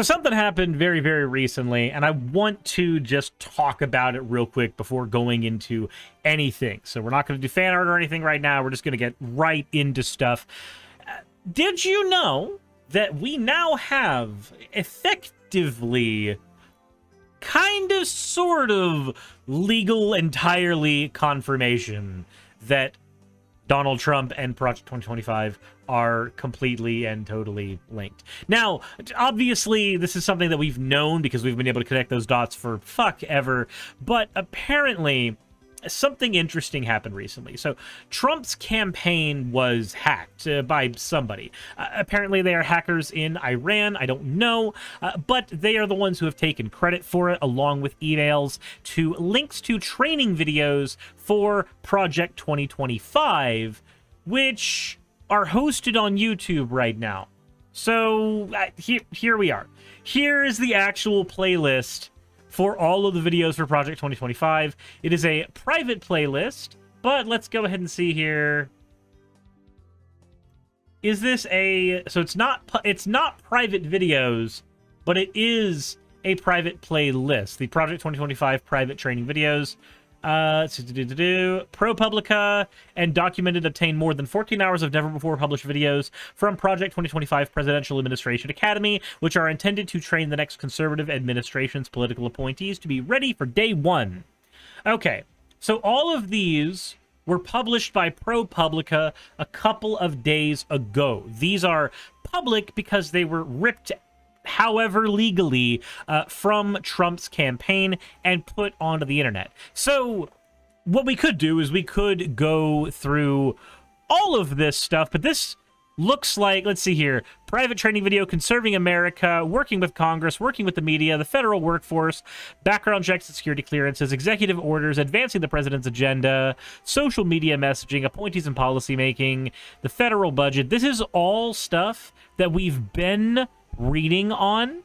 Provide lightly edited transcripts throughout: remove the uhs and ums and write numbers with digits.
So something happened very, very recently, and I want to just talk about it real quick before going into anything. So we're not going to do fan art or anything right now. We're just going to get right into stuff. Did you know that we now have effectively kind of sort of legal entirely confirmation that Donald Trump and Project 2025 are completely and totally linked? Now, obviously, this is something that we've known because we've been able to connect those dots for fuck ever, but apparently something interesting happened recently. So Trump's campaign was hacked by somebody. Apparently they are hackers in Iran. I don't know, but they are the ones who have taken credit for it, along with emails to links to training videos for Project 2025, which are hosted on YouTube right now. So here we are. Here is the actual playlist for all of the videos for Project 2025. It is a private playlist, but let's go ahead and see here. Is this a... So it's not private videos, but it is a private playlist. The Project 2025 private training videos. ProPublica and Documented obtained more than 14 hours of never-before-published videos from Project 2025 Presidential Administration Academy, which are intended to train the next conservative administration's political appointees to be ready for day one. Okay, so all of these were published by ProPublica a couple of days ago. These are public because they were ripped, however legally, from Trump's campaign and put onto the internet. So what we could do is we could go through all of this stuff, but this looks like, let's see here, private training video, conserving America, working with Congress, working with the media, the federal workforce, background checks and security clearances, executive orders, advancing the president's agenda, social media messaging, appointees and policymaking, the federal budget. This is all stuff that we've been reading on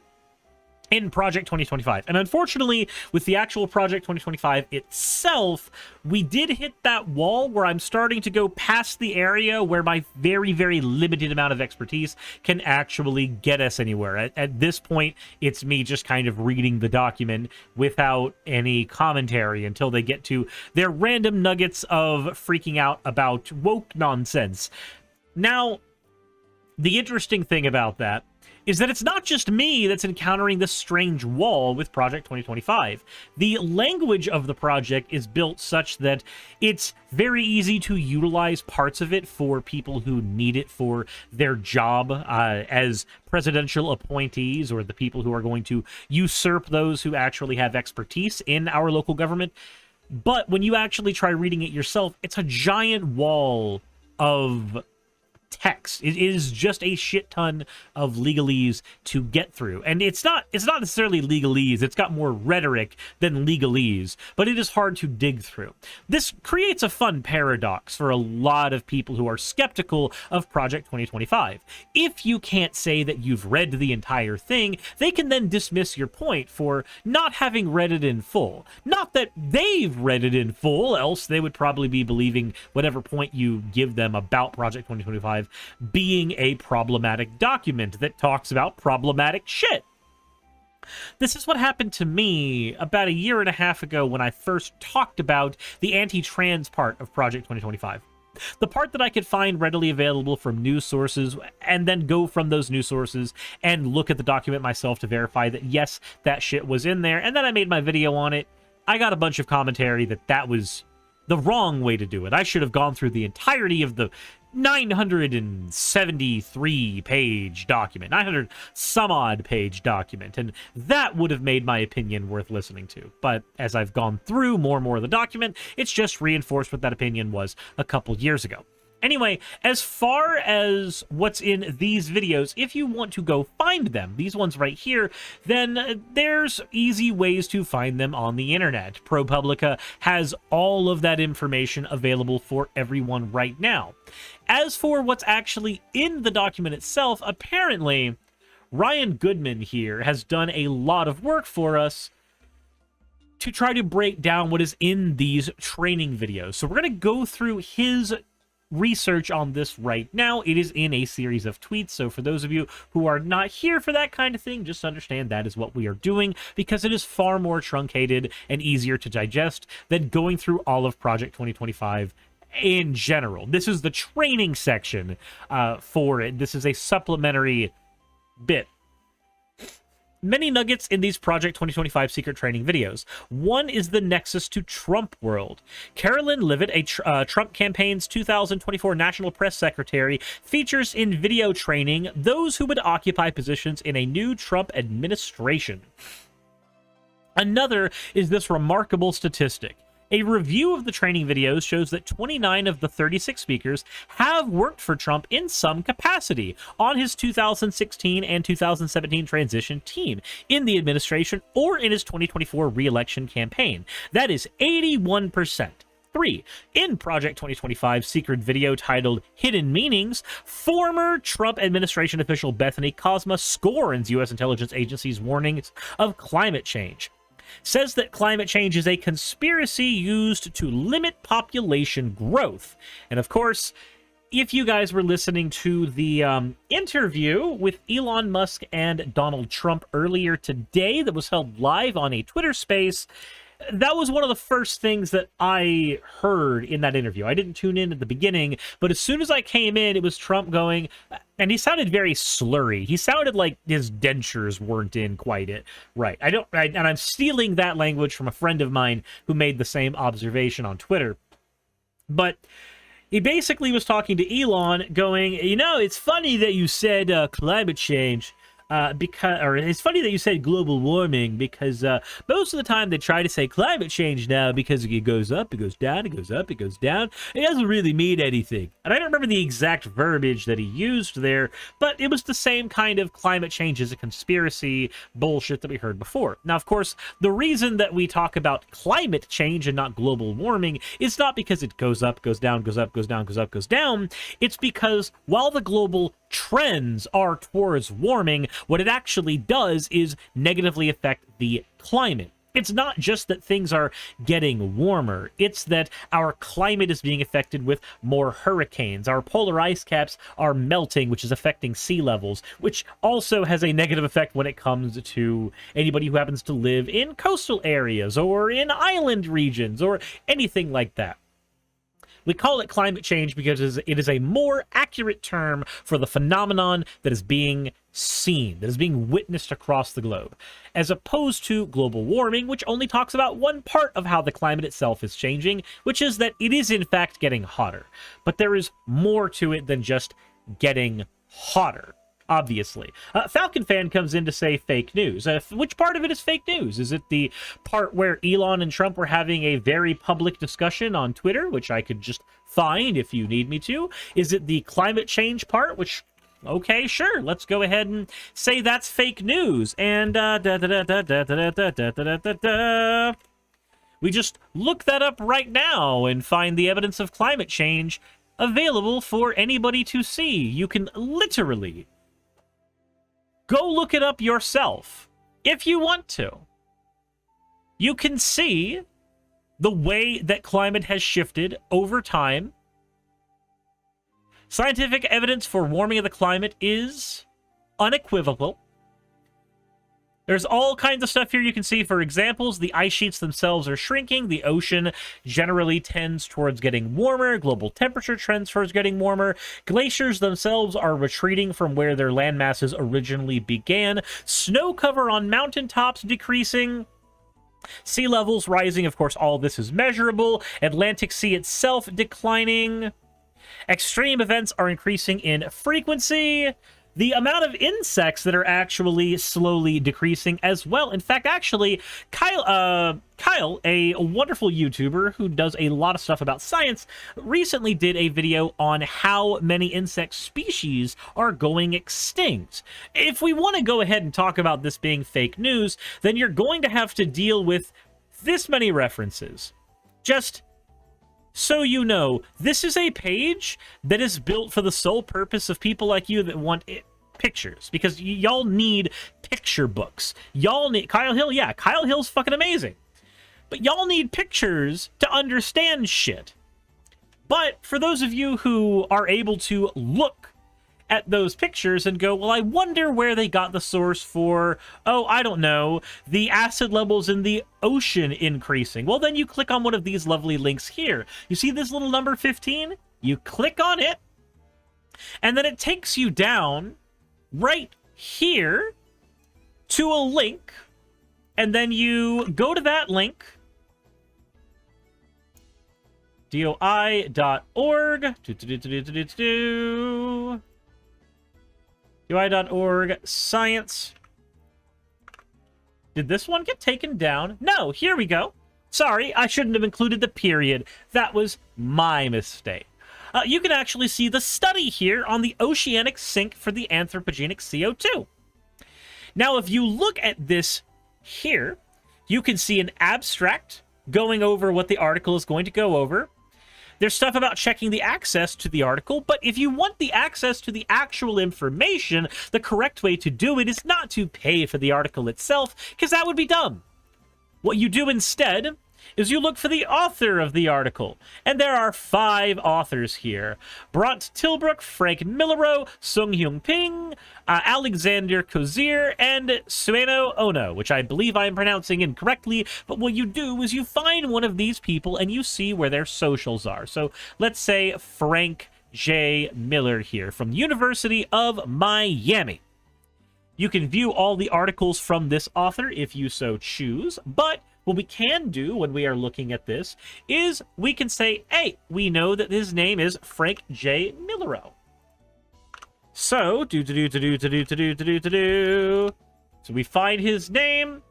in Project 2025. And unfortunately, with the actual Project 2025 itself, we did hit that wall where I'm starting to go past the area where my very, very limited amount of expertise can actually get us anywhere. At this point, it's me just kind of reading the document without any commentary until they get to their random nuggets of freaking out about woke nonsense. Now, the interesting thing about that is that it's not just me that's encountering this strange wall with Project 2025. The language of the project is built such that it's very easy to utilize parts of it for people who need it for their job as presidential appointees, or the people who are going to usurp those who actually have expertise in our local government. But when you actually try reading it yourself, it's a giant wall of text. It is just a shit ton of legalese to get through, and it's not necessarily legalese. It's got more rhetoric than legalese, but it is hard to dig through. This creates a fun paradox for a lot of people who are skeptical of Project 2025. If you can't say that you've read the entire thing, they can then dismiss your point for not having read it in full. Not that they've read it in full, else they would probably be believing whatever point you give them about Project 2025 being a problematic document that talks about problematic shit. This is what happened to me about a year and a half ago when I first talked about the anti-trans part of Project 2025. The part that I could find readily available from news sources, and then go from those news sources and look at the document myself to verify that, yes, that shit was in there, and then I made my video on it. I got a bunch of commentary that was the wrong way to do it. I should have gone through the entirety of the 973 page document, 900 some odd page document, and that would have made my opinion worth listening to. But as I've gone through more and more of the document, it's just reinforced what that opinion was a couple years ago. Anyway, as far as what's in these videos, if you want to go find them, these ones right here, then there's easy ways to find them on the internet. ProPublica has all of that information available for everyone right now. As for what's actually in the document itself, apparently Ryan Goodman here has done a lot of work for us to try to break down what is in these training videos. So we're going to go through his research on this right now. It is in a series of tweets, so for those of you who are not here for that kind of thing, just understand that is what we are doing, because it is far more truncated and easier to digest than going through all of Project 2025 in general. This is the training section for it. This is a supplementary bit. Many nuggets in these Project 2025 secret training videos. One is the nexus to Trump world. Carolyn Livet, a Trump campaign's 2024 National Press Secretary, features in video training those who would occupy positions in a new Trump administration. Another is this remarkable statistic. A review of the training videos shows that 29 of the 36 speakers have worked for Trump in some capacity on his 2016 and 2017 transition team, in the administration, or in his 2024 re-election campaign. That is 81%. 3. In Project 2025 secret video titled Hidden Meanings, former Trump administration official Bethany Kozma scorns U.S. intelligence agencies' warnings of climate change. Says that climate change is a conspiracy used to limit population growth. And of course, if you guys were listening to the interview with Elon Musk and Donald Trump earlier today that was held live on a Twitter space, that was one of the first things that I heard in that interview. I didn't tune in at the beginning, but as soon as I came in, it was Trump going, and he sounded very slurry. He sounded like his dentures weren't in quite it right. And I'm stealing that language from a friend of mine who made the same observation on Twitter. But he basically was talking to Elon going, it's funny that you said climate change. It's funny that you said global warming, because most of the time they try to say climate change now because it goes up, it goes down, it goes up, it goes down. It doesn't really mean anything. And I don't remember the exact verbiage that he used there, but it was the same kind of climate change is a conspiracy bullshit that we heard before. Now, of course, the reason that we talk about climate change and not global warming is not because it goes up, goes down, goes up, goes down, goes up, goes down. It's because while the global trends are towards warming, what it actually does is negatively affect the climate. It's not just that things are getting warmer, it's that our climate is being affected with more hurricanes. Our polar ice caps are melting, which is affecting sea levels, which also has a negative effect when it comes to anybody who happens to live in coastal areas or in island regions or anything like that. We call it climate change because it is a more accurate term for the phenomenon that is being seen, that is being witnessed across the globe, as opposed to global warming, which only talks about one part of how the climate itself is changing, which is that it is in fact getting hotter. But there is more to it than just getting hotter. Obviously. Falcon Fan comes in to say fake news. Which part of it is fake news? Is it the part where Elon and Trump were having a very public discussion on Twitter, which I could just find if you need me to? Is it the climate change part, which, okay, sure, let's go ahead and say that's fake news. And we just look that up right now and find the evidence of climate change available for anybody to see. You can literally go look it up yourself, if you want to. You can see the way that climate has shifted over time. Scientific evidence for warming of the climate is unequivocal. There's all kinds of stuff here you can see. For examples, the ice sheets themselves are shrinking. The ocean generally tends towards getting warmer. Global temperature trends towards getting warmer. Glaciers themselves are retreating from where their land masses originally began. Snow cover on mountaintops decreasing. Sea levels rising. Of course, all this is measurable. Atlantic Sea itself declining. Extreme events are increasing in frequency. The amount of insects that are actually slowly decreasing as well. In fact, actually, Kyle, a wonderful YouTuber who does a lot of stuff about science, recently did a video on how many insect species are going extinct. If we want to go ahead and talk about this being fake news, then you're going to have to deal with this many references. Just so you know, this is a page that is built for the sole purpose of people like you that want pictures, because y'all need picture books. Y'all need Kyle Hill. Yeah, Kyle Hill's fucking amazing. But y'all need pictures to understand shit. But for those of you who are able to look at those pictures and go, well, I wonder where they got the source for, oh, I don't know, the acid levels in the ocean increasing. Well, then you click on one of these lovely links here. You see this little number 15? You click on it, and then it takes you down right here to a link, and then you go to that link, doi.org, doi.org, science. Did this one get taken down? No, here we go. Sorry, I shouldn't have included the period. That was my mistake. You can actually see the study here on the oceanic sink for the anthropogenic CO2. Now, if you look at this here, you can see an abstract going over what the article is going to go over. There's stuff about checking the access to the article, but if you want the access to the actual information, the correct way to do it is not to pay for the article itself, because that would be dumb. What you do instead is you look for the author of the article, and there are 5 authors here. Bront Tilbrook, Frank Millero, Sung Hyung Ping, Alexander Kozier, and Sueno Ono, which I believe I'm pronouncing incorrectly, but what you do is you find one of these people and you see where their socials are. So let's say Frank J. Miller here from the University of Miami. You can view all the articles from this author if you so choose, but what we can do when we are looking at this is we can say, hey, we know that his name is Frank J. Millero. So, so we find his name.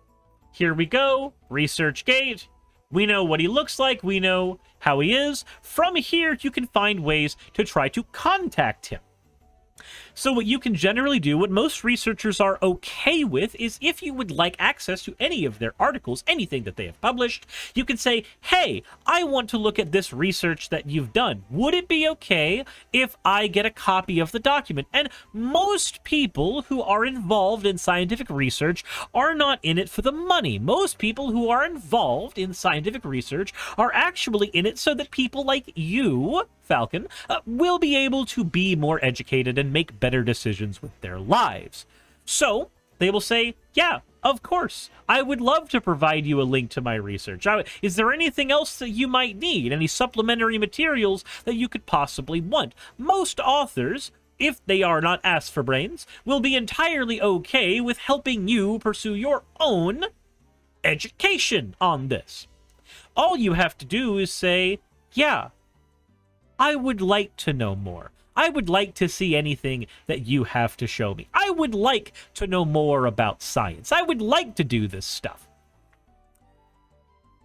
Here we go. ResearchGate. We know what he looks like. We know how he is. From here, you can find ways to try to contact him. So what you can generally do, what most researchers are okay with, is if you would like access to any of their articles, anything that they have published, you can say, hey, I want to look at this research that you've done. Would it be okay if I get a copy of the document? And most people who are involved in scientific research are not in it for the money. Most people who are involved in scientific research are actually in it so that people like you, Falcon, will be able to be more educated and make better decisions with their lives. So they will say, yeah, of course, I would love to provide you a link to my research. Is there anything else that you might need? Any supplementary materials that you could possibly want? Most authors, if they are not asked for brains, will be entirely okay with helping you pursue your own education on this. All you have to do is say, yeah, I would like to know more. I would like to see anything that you have to show me. I would like to know more about science. I would like to do this stuff.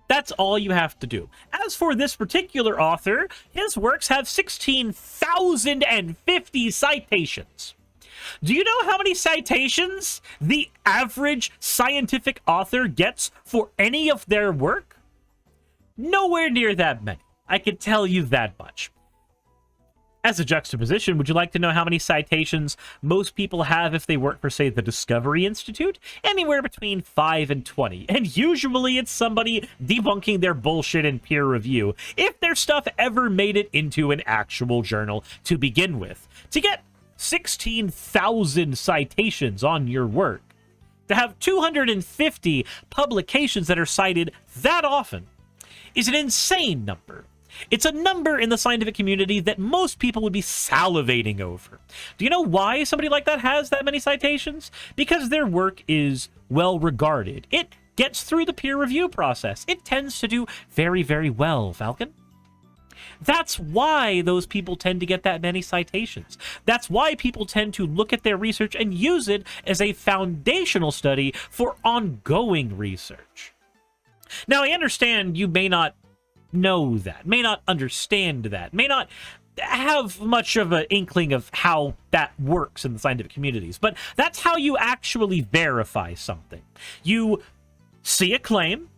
That's all you have to do. As for this particular author, his works have 16,050 citations. Do you know how many citations the average scientific author gets for any of their work? Nowhere near that many. I can tell you that much. As a juxtaposition, would you like to know how many citations most people have if they work for, say, the Discovery Institute? Anywhere between 5 and 20. And usually it's somebody debunking their bullshit in peer review, if their stuff ever made it into an actual journal to begin with. To get 16,000 citations on your work, to have 250 publications that are cited that often, is an insane number. It's a number in the scientific community that most people would be salivating over. Do you know why somebody like that has that many citations? Because their work is well regarded. It gets through the peer review process. It tends to do very, very well, Falcon. That's why those people tend to get that many citations. That's why people tend to look at their research and use it as a foundational study for ongoing research. Now, I understand you may not know that, may not understand that, may not have much of an inkling of how that works in the scientific communities, but that's how you actually verify something. You see a claim,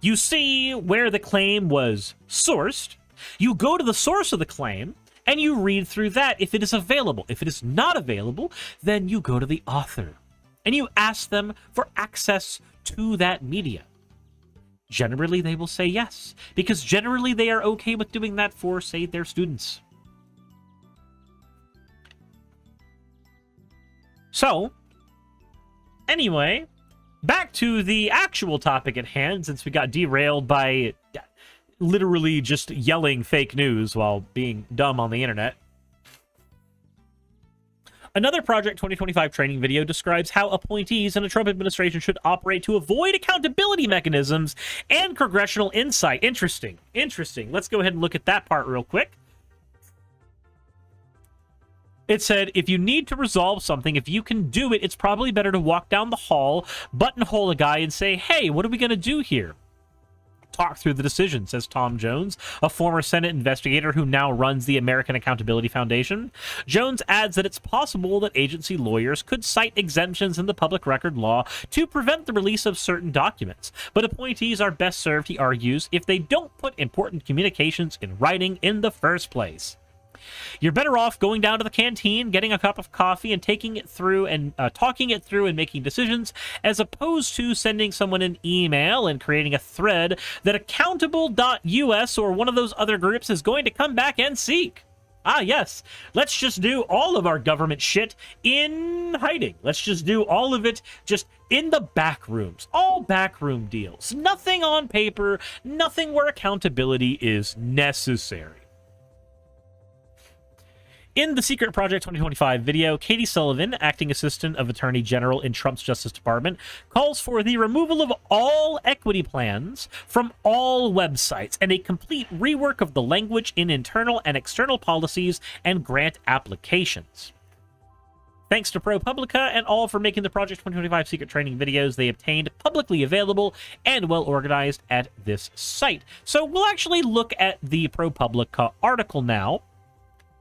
you see where the claim was sourced, you go to the source of the claim, and you read through that if it is available. If it is not available, then you go to the author, and you ask them for access to that media. generally they will say yes, because generally they are okay with doing that for, say, their students. So, anyway, back to the actual topic at hand, since we got derailed by literally just yelling fake news while being dumb on the internet. Another Project 2025 training video describes how appointees in a Trump administration should operate to avoid accountability mechanisms and congressional insight. Interesting. Interesting. Let's go ahead and look at that part real quick. It said, if you need to resolve something, if you can do it, it's probably better to walk down the hall, buttonhole a guy, and say, hey, what are we going to do here? Talk through the decision, says Tom Jones, a former Senate investigator who now runs the American Accountability Foundation. Jones adds that it's possible that agency lawyers could cite exemptions in the public record law to prevent the release of certain documents, but appointees are best served, he argues, if they don't put important communications in writing in the first place. You're better off going down to the canteen, getting a cup of coffee, and taking it through and talking it through and making decisions, as opposed to sending someone an email and creating a thread that accountable.us or one of those other groups is going to come back and seek. Ah, yes. Let's just do all of our government shit in hiding. Let's just do all of it just in the back rooms. All backroom deals. Nothing on paper. Nothing where accountability is necessary. In the Secret Project 2025 video, Katie Sullivan, acting assistant of Attorney General in Trump's Justice Department, calls for the removal of all equity plans from all websites and a complete rework of the language in internal and external policies and grant applications. Thanks to ProPublica and all for making the Project 2025 secret training videos they obtained publicly available and well organized at this site. So we'll actually look at the ProPublica article now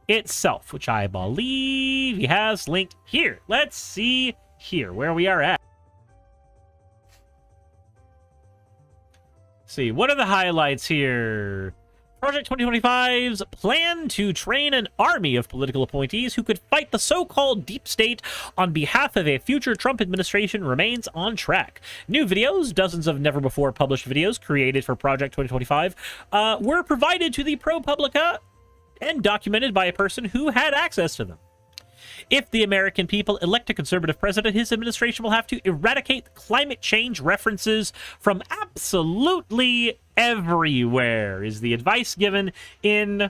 itself, which I believe he has linked here. Let's see here where we are at. Let's see, what are the highlights here? Project 2025's plan to train an army of political appointees who could fight the so-called deep state on behalf of a future Trump administration remains on track. New videos, dozens of never-before-published videos created for Project 2025, were provided to the ProPublica and documented by a person who had access to them. If the American people elect a conservative president, his administration will have to eradicate climate change references from absolutely everywhere, is the advice given in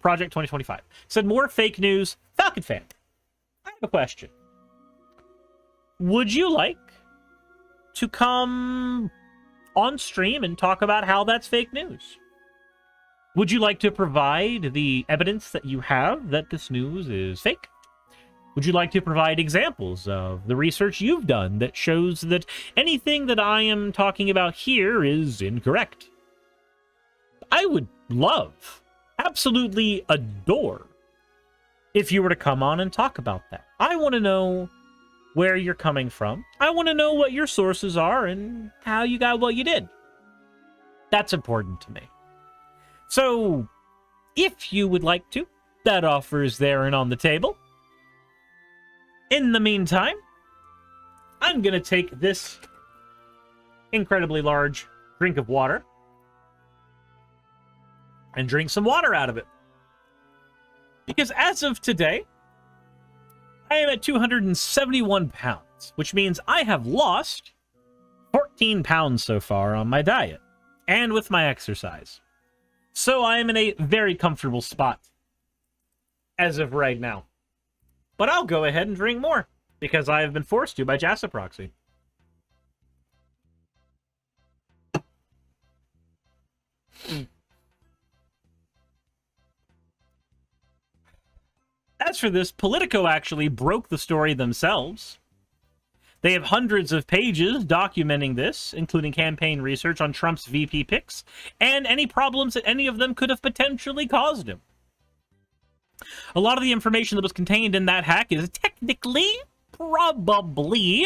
Project 2025. Said more fake news. Falcon fan, I have a question. Would you like to come on stream and talk about how that's fake news? Would you like to provide the evidence that you have that this news is fake? Would you like to provide examples of the research you've done that shows that anything that I am talking about here is incorrect? I would love, absolutely adore, if you were to come on and talk about that. I want to know where you're coming from. I want to know what your sources are and how you got what you did. That's important to me. So, if you would like to, that offer is there and on the table. In the meantime, I'm going to take this incredibly large drink of water and drink some water out of it. Because as of today, I am at 271 pounds, which means I have lost 14 pounds so far on my diet and with my exercise. So I am in a very comfortable spot as of right now. But I'll go ahead and drink more, because I have been forced to by JASA proxy. As for this, Politico actually broke the story themselves. They have hundreds of pages documenting this, including campaign research on Trump's VP picks, and any problems that any of them could have potentially caused him. A lot of the information that was contained in that hack is technically, probably,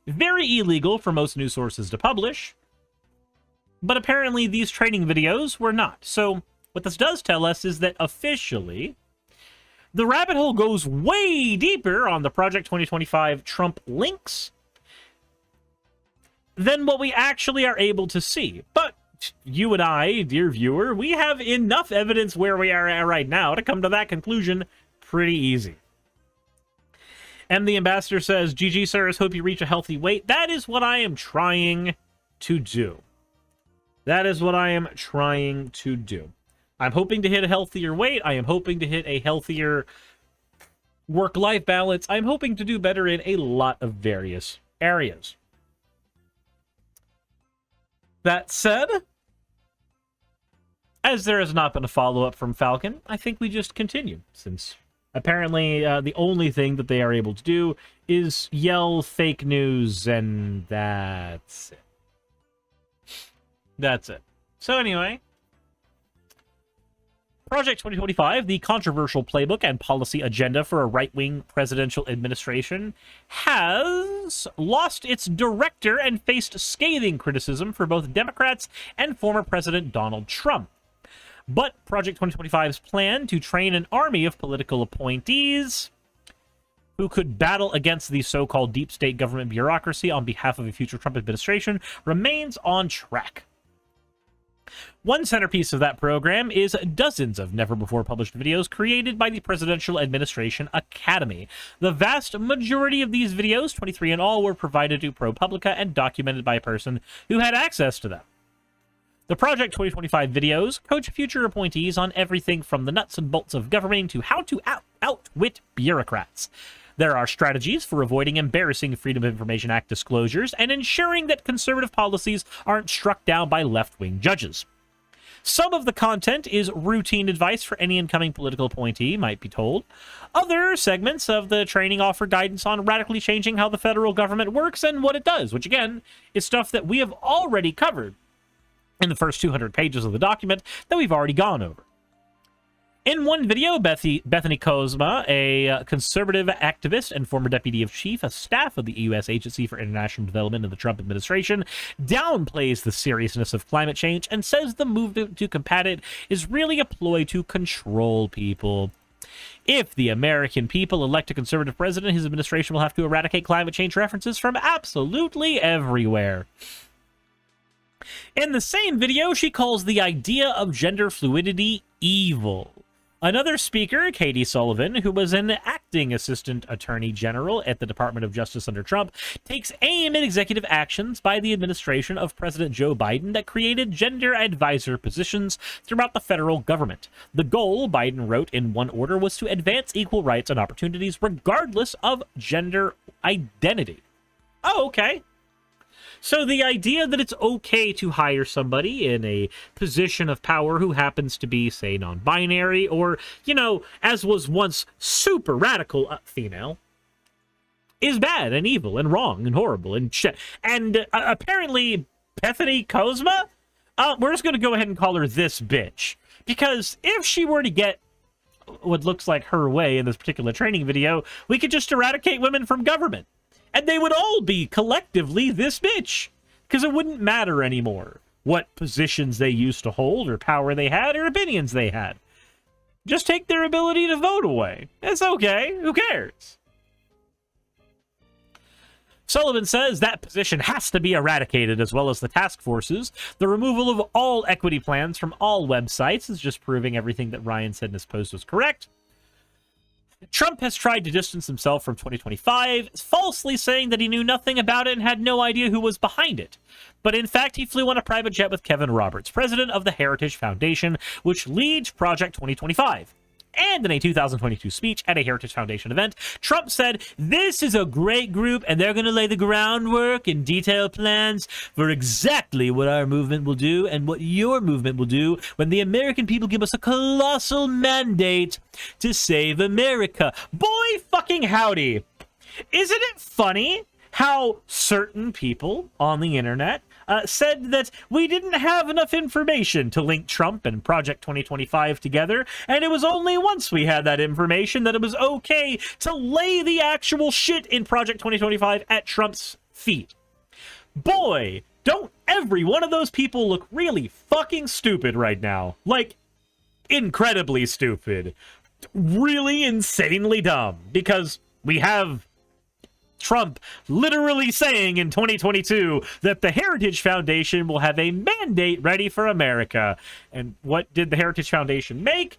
very illegal for most news sources to publish, but apparently these training videos were not. So what this does tell us is that officially, the rabbit hole goes way deeper on the Project 2025 Trump links than what we actually are able to see. But you and I, dear viewer, we have enough evidence where we are at right now to come to that conclusion pretty easy. And the ambassador says, GG, sirs, hope you reach a healthy weight. That is what I am trying to do. That is what I am trying to do. I'm hoping to hit a healthier weight. I am hoping to hit a healthier work-life balance. I'm hoping to do better in a lot of various areas. That said, as there has not been a follow-up from Falcon, I think we just continue, since apparently the only thing that they are able to do is yell fake news, and that's it. That's it. So anyway, Project 2025, the controversial playbook and policy agenda for a right-wing presidential administration, has lost its director and faced scathing criticism for both Democrats and former President Donald Trump. But Project 2025's plan to train an army of political appointees who could battle against the so-called deep state government bureaucracy on behalf of a future Trump administration remains on track. One centerpiece of that program is dozens of never-before-published videos created by the Presidential Administration Academy. The vast majority of these videos, 23 in all, were provided to ProPublica and documented by a person who had access to them. The Project 2025 videos coach future appointees on everything from the nuts and bolts of governing to how to outwit bureaucrats. There are strategies for avoiding embarrassing Freedom of Information Act disclosures and ensuring that conservative policies aren't struck down by left-wing judges. Some of the content is routine advice for any incoming political appointee, might be told. Other segments of the training offer guidance on radically changing how the federal government works and what it does, which again is stuff that we have already covered in the first 200 pages of the document that we've already gone over. In one video, Bethany Kozma, a conservative activist and former deputy of chief of staff of the U.S. Agency for International Development in the Trump administration, downplays the seriousness of climate change and says the move to combat it is really a ploy to control people. If the American people elect a conservative president, his administration will have to eradicate climate change references from absolutely everywhere. In the same video, she calls the idea of gender fluidity evil. Another speaker, Katie Sullivan, who was an acting assistant attorney general at the Department of Justice under Trump, takes aim at executive actions by the administration of President Joe Biden that created gender advisor positions throughout the federal government. The goal, Biden wrote in one order, was to advance equal rights and opportunities regardless of gender identity. Oh, okay. So the idea that it's okay to hire somebody in a position of power who happens to be, say, non-binary or, you know, as was once super radical female is bad and evil and wrong and horrible and shit. And apparently Bethany Kozma, we're just going to go ahead and call her this bitch. Because if she were to get what looks like her way in this particular training video, we could just eradicate women from government. And they would all be collectively this bitch. Because it wouldn't matter anymore what positions they used to hold or power they had or opinions they had. Just take their ability to vote away. It's okay. Who cares? Sullivan says that position has to be eradicated, as well as the task forces. The removal of all equity plans from all websites is just proving everything that Ryan said in his post was correct. Trump has tried to distance himself from 2025, falsely saying that he knew nothing about it and had no idea who was behind it. But in fact, he flew on a private jet with Kevin Roberts, president of the Heritage Foundation, which leads Project 2025. And in a 2022 speech at a Heritage Foundation event, Trump said, "This is a great group, and they're going to lay the groundwork and detailed plans for exactly what our movement will do and what your movement will do when the American people give us a colossal mandate to save America." Boy fucking howdy. Isn't it funny how certain people on the internet said that we didn't have enough information to link Trump and Project 2025 together, and it was only once we had that information that it was okay to lay the actual shit in Project 2025 at Trump's feet. Boy, don't every one of those people look really fucking stupid right now. Like, incredibly stupid. Really insanely dumb. Because we have Trump literally saying in 2022 that the Heritage Foundation will have a mandate ready for America. And what did the Heritage Foundation make?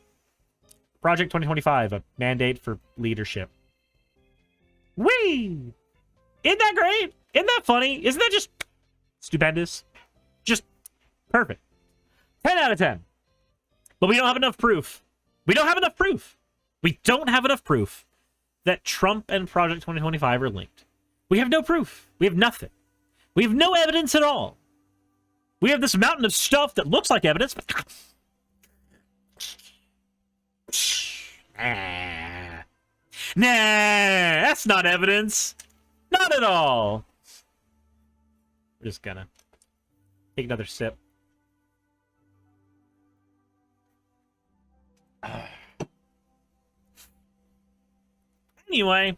Project 2025, a mandate for leadership. Whee! Isn't that great? Isn't that funny? Isn't that just stupendous? Just perfect. 10 out of 10. But we don't have enough proof. We don't have enough proof. We don't have enough proof that Trump and Project 2025 are linked. We have no proof. We have nothing. We have no evidence at all. We have this mountain of stuff that looks like evidence, but... Nah, that's not evidence. Not at all. We're just gonna take another sip. Anyway,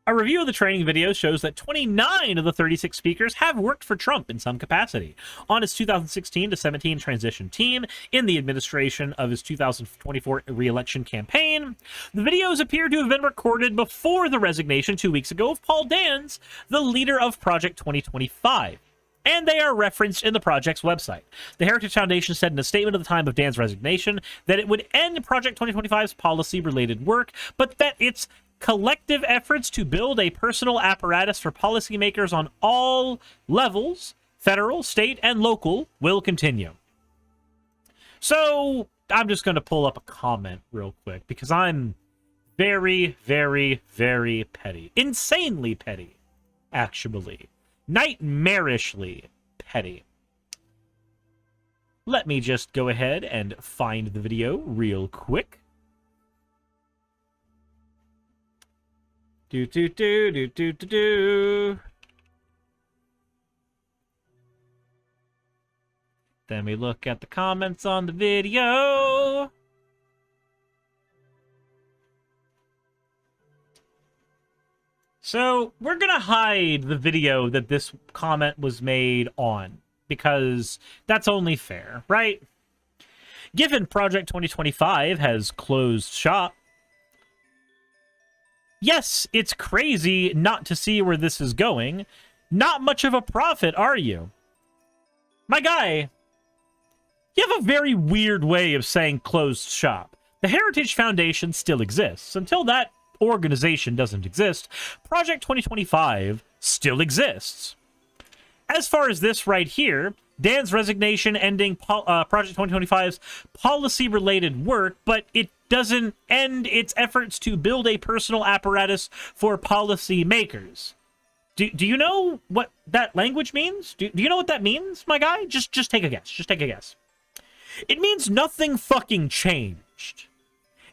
a review of the training video shows that 29 of the 36 speakers have worked for Trump in some capacity on his 2016 to 17 transition team in the administration of his 2024 re-election campaign. The videos appear to have been recorded before the resignation 2 weeks ago of Paul Dans, the leader of Project 2025. And they are referenced in the project's website. The Heritage Foundation said in a statement at the time of Dan's resignation that it would end Project 2025's policy-related work, but that its collective efforts to build a personal apparatus for policymakers on all levels, federal, state, and local, will continue. So, I'm just going to pull up a comment real quick, because I'm very, very, very petty. Insanely petty, actually. Nightmarishly petty. Let me just go ahead and find the video real quick. Then we look at the comments on the video. So, we're gonna hide the video that this comment was made on, because that's only fair, right? Given Project 2025 has closed shop, yes, it's crazy not to see where this is going. Not much of a prophet, are you? My guy, you have a very weird way of saying closed shop. The Heritage Foundation still exists. Until that organization doesn't exist, Project 2025 still exists. As far as this right here, Dan's resignation ending Project 2025's policy-related work, but it doesn't end its efforts to build a personal apparatus for policy makers. Do you know what that language means? Do you know what that means, my guy? Just take a guess. Just take a guess. It means nothing fucking changed.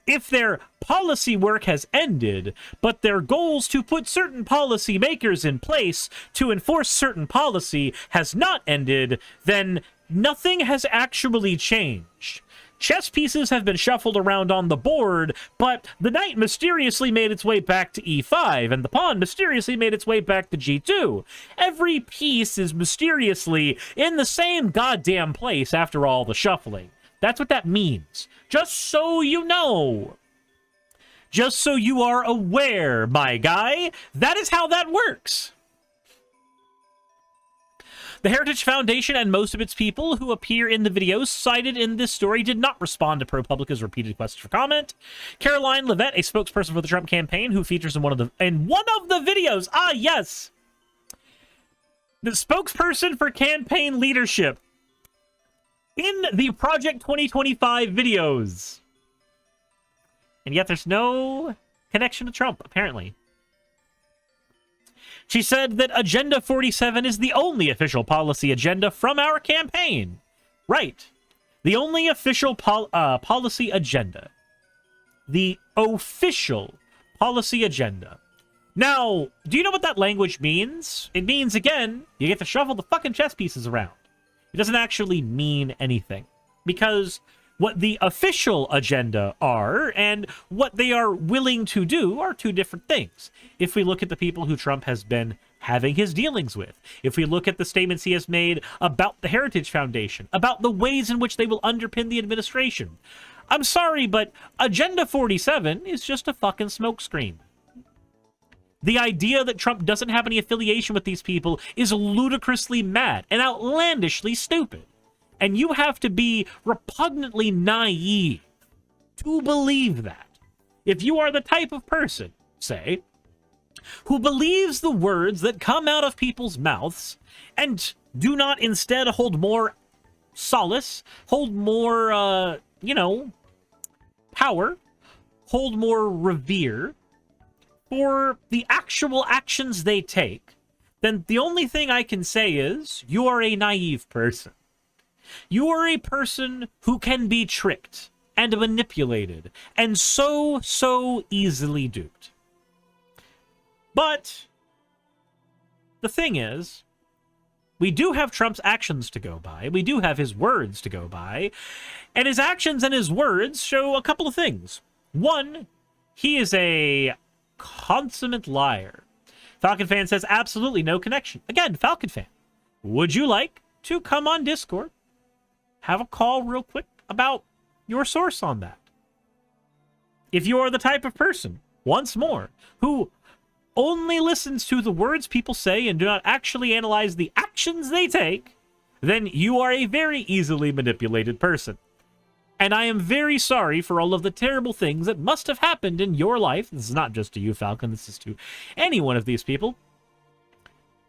If their policy work has ended, but their goals to put certain policy makers in place to enforce certain policy has not ended, then nothing has actually changed. Chess pieces have been shuffled around on the board, but the knight mysteriously made its way back to e5, and the pawn mysteriously made its way back to g2. Every piece is mysteriously in the same goddamn place after all the shuffling. That's what that means. Just so you know. Just so you are aware, my guy. That is how that works. The Heritage Foundation and most of its people who appear in the videos cited in this story did not respond to ProPublica's repeated requests for comment. Caroline Levitt, a spokesperson for the Trump campaign, who features in one of the videos. Ah, yes. The spokesperson for campaign leadership in the Project 2025 videos. And yet there's no connection to Trump, apparently. She said that Agenda 47 is the only official policy agenda from our campaign. Right. The only official policy agenda. The official policy agenda. Now, do you know what that language means? It means, again, you get to shuffle the fucking chess pieces around. It doesn't actually mean anything. Because what the official agenda are and what they are willing to do are two different things. If we look at the people who Trump has been having his dealings with, if we look at the statements he has made about the Heritage Foundation, about the ways in which they will underpin the administration, I'm sorry, but Agenda 47 is just a fucking smokescreen. The idea that Trump doesn't have any affiliation with these people is ludicrously mad and outlandishly stupid. And you have to be repugnantly naive to believe that. If you are the type of person, say, who believes the words that come out of people's mouths and do not instead hold more solace, hold more, power, hold more revere for the actual actions they take, then the only thing I can say is you are a naive person. You are a person who can be tricked and manipulated and so easily duped. But the thing is, we do have Trump's actions to go by. We do have his words to go by. And his actions and his words show a couple of things. One, he is a consummate liar. Falcon Fan says absolutely no connection. Again, Falcon Fan, would you like to come on Discord, have a call real quick about your source on that? If you are the type of person, once more, who only listens to the words people say and do not actually analyze the actions they take, then you are a very easily manipulated person. And I am very sorry for all of the terrible things that must have happened in your life. This is not just to you, Falcon. This is to any one of these people.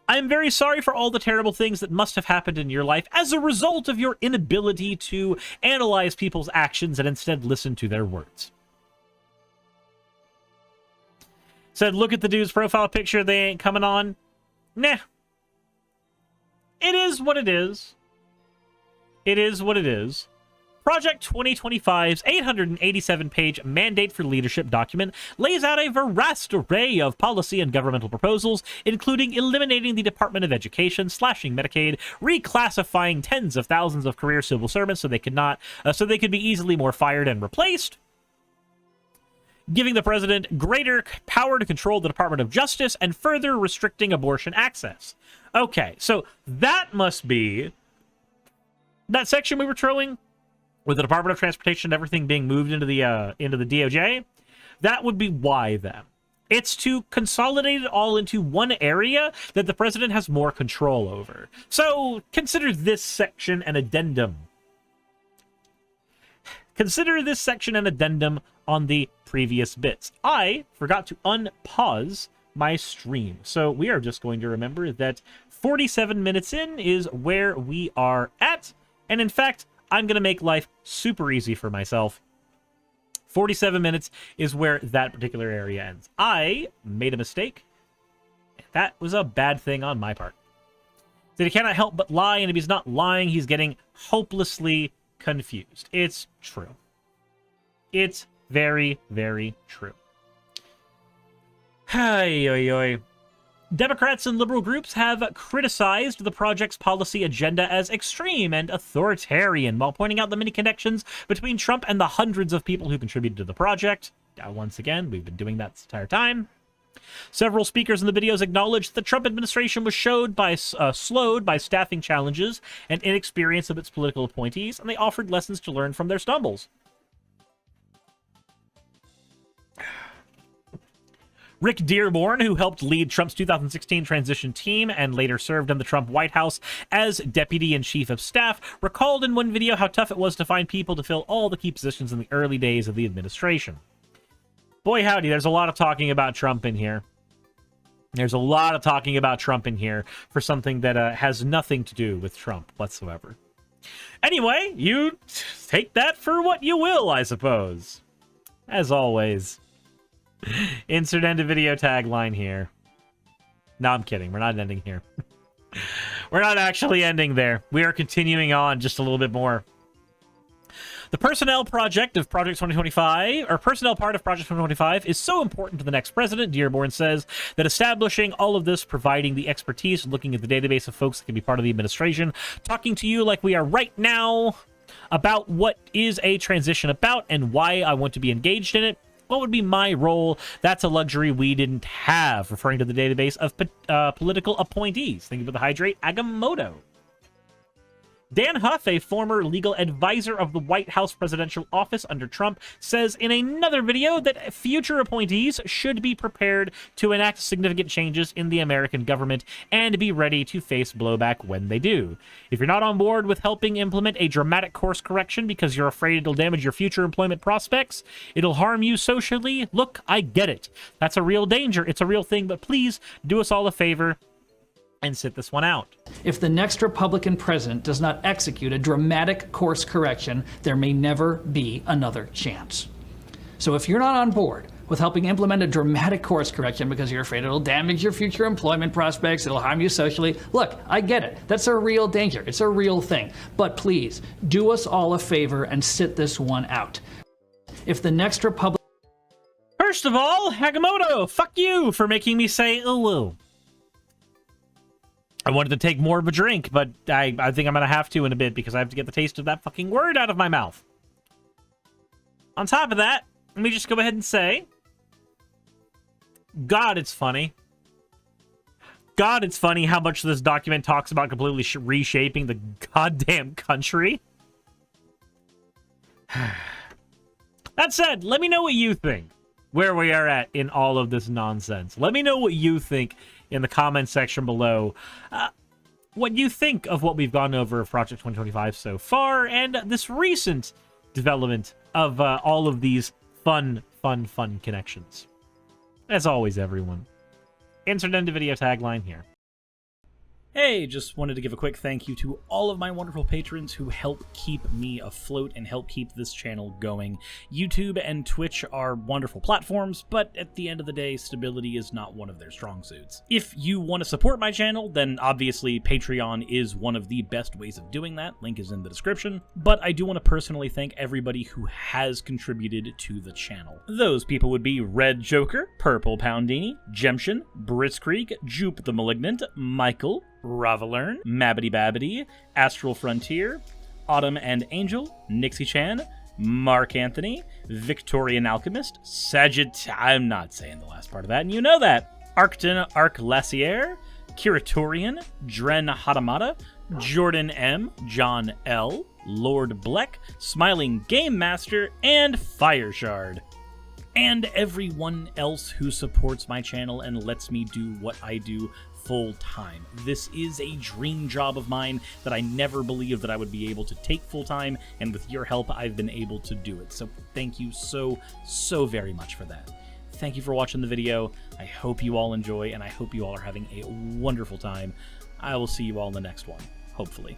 I am very sorry for all the terrible things that must have happened in your life as a result of your inability to analyze people's actions and instead listen to their words. Said, look at the dude's profile picture. They ain't coming on. Nah. It is what it is. It is what it is. Project 2025's 887-page Mandate for Leadership document lays out a vast array of policy and governmental proposals, including eliminating the Department of Education, slashing Medicaid, reclassifying tens of thousands of career civil servants so they could be easily more fired and replaced, giving the president greater power to control the Department of Justice, and further restricting abortion access. Okay, so that must be that section we were trolling with the Department of Transportation and everything being moved into the DOJ. That would be why, then. It's to consolidate it all into one area that the president has more control over. So consider this section an addendum. Consider this section an addendum on the previous bits. I forgot to unpause my stream, so we are just going to remember that 47 minutes in is where we are at, and in fact, I'm going to make life super easy for myself. 47 minutes is where that particular area ends. I made a mistake. That was a bad thing on my part. That he cannot help but lie, and if he's not lying, he's getting hopelessly confused. It's true. It's very, very true. Hey, oi, oi. Democrats and liberal groups have criticized the project's policy agenda as extreme and authoritarian, while pointing out the many connections between Trump and the hundreds of people who contributed to the project. Once again, we've been doing that this entire time. Several speakers in the videos acknowledged the Trump administration was slowed by staffing challenges and inexperience of its political appointees, and they offered lessons to learn from their stumbles. Rick Dearborn, who helped lead Trump's 2016 transition team and later served in the Trump White House as deputy and chief of staff, recalled in one video how tough it was to find people to fill all the key positions in the early days of the administration. Boy, howdy, there's a lot of talking about Trump in here. There's a lot of talking about Trump in here for something that has nothing to do with Trump whatsoever. Anyway, you take that for what you will, I suppose. As always. Insert end of video tagline here. No, I'm kidding. We're not ending here. We're not actually ending there. We are continuing on just a little bit more. The personnel project of Project 2025, or personnel part of Project 2025, is so important to the next president, Dearborn says, that establishing all of this, providing the expertise, looking at the database of folks that can be part of the administration, talking to you like we are right now about what is a transition about and why I want to be engaged in it. What would be my role? That's a luxury we didn't have, referring to the database of political appointees. Think about the hydrate Agamotto. Dan Huff, a former legal advisor of the White House presidential office under Trump, says in another video that future appointees should be prepared to enact significant changes in the American government and be ready to face blowback when they do. If you're not on board with helping implement a dramatic course correction because you're afraid it'll damage your future employment prospects, it'll harm you socially, look, I get it. That's a real danger. It's a real thing, but please do us all a favor and sit this one out. If the next Republican president does not execute a dramatic course correction, there may never be another chance. So if you're not on board with helping implement a dramatic course correction because you're afraid it'll damage your future employment prospects, it'll harm you socially, look, I get it. That's a real danger. It's a real thing. But please, do us all a favor and sit this one out. If the next Republican... First of all, Hagamoto, fuck you for making me say ooh. I wanted to take more of a drink, but I think I'm going to have to in a bit because I have to get the taste of that fucking word out of my mouth. On top of that, let me just go ahead and say, God, it's funny. God, it's funny how much this document talks about completely reshaping the goddamn country. That said, let me know what you think, where we are at in all of this nonsense. Let me know what you think in the comment section below. What you think of what we've gone over of Project 2025 so far, and this recent development of all of these fun connections. As always, everyone, insert end of video tagline here. Hey, just wanted to give a quick thank you to all of my wonderful patrons who help keep me afloat and help keep this channel going. YouTube and Twitch are wonderful platforms, but at the end of the day, stability is not one of their strong suits. If you want to support my channel, then obviously Patreon is one of the best ways of doing that. Link is in the description. But I do want to personally thank everybody who has contributed to the channel. Those people would be Red Joker, Purple Poundini, Jemshin, Britzkrieg, Jupe the Malignant, Michael, Ravalern, Mabbity Babbity, Astral Frontier, Autumn and Angel, Nixie Chan, Mark Anthony, Victorian Alchemist, I'm not saying the last part of that, and you know that. Arcton Arclacier, Kiratorian, Dren Hadamata, Jordan M, John L, Lord Bleck, Smiling Game Master, and Fireshard. And everyone else who supports my channel and lets me do what I do full time. This is a dream job of mine that I never believed that I would be able to take full time, and with your help, I've been able to do it. So thank you so very much for that. Thank you for watching the video. I hope you all enjoy, and I hope you all are having a wonderful time. I will see you all in the next one, hopefully.